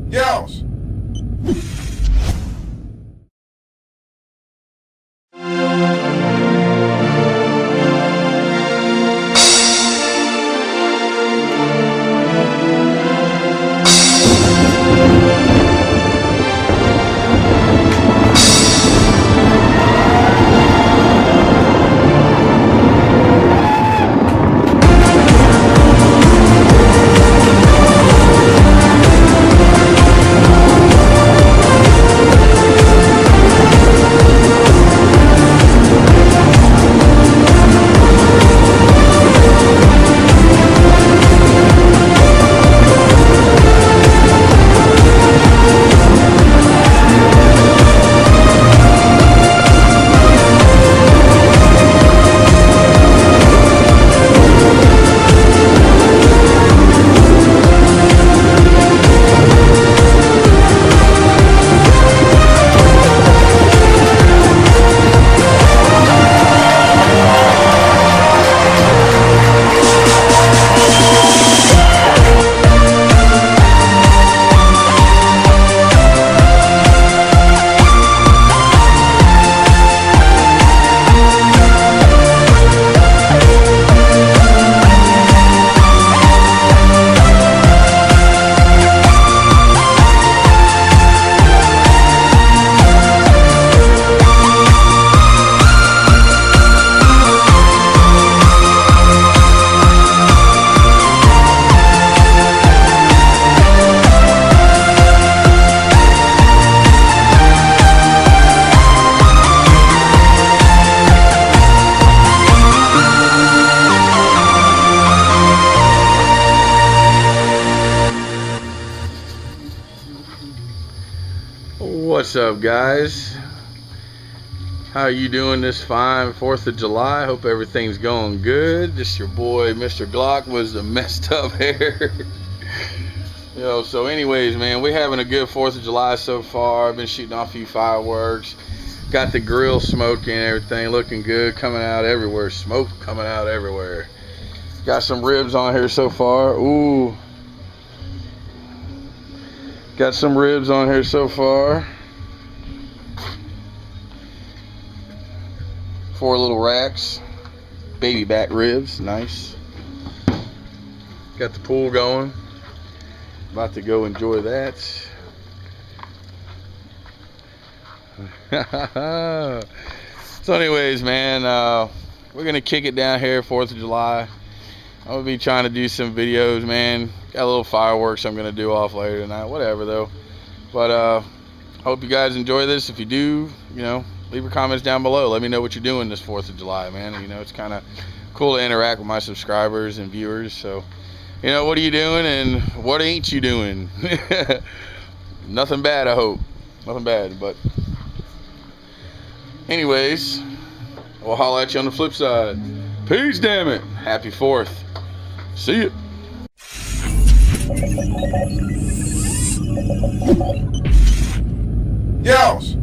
Yells. What's up, guys? How are you doing this fine 4th of July? Hope everything's going good. This your boy Mr.GLOCK with the messed up hair. So anyways, man, we're having a good 4th of July so far. I've been shooting off a few fireworks. Got the grill smoking and everything looking good, coming out everywhere. Smoke coming out everywhere. Got some ribs on here so far. Ooh. Got some ribs on here so far. 4 little racks, baby back ribs, nice. Got the pool going. About to go enjoy that. So anyways, man, we're gonna kick it down here 4th of July. I'm gonna be trying to do some videos, man. Got a little fireworks I'm gonna do off later tonight, whatever though. But hope you guys enjoy this. If you do, leave your comments down below. Let me know what you're doing this 4th of July, man. It's kind of cool to interact with my subscribers and viewers. So, what are you doing and what ain't you doing? Nothing bad, I hope. Nothing bad, but anyways, we'll holler at you on the flip side. Peace, damn it. Happy 4th. See ya. Yells.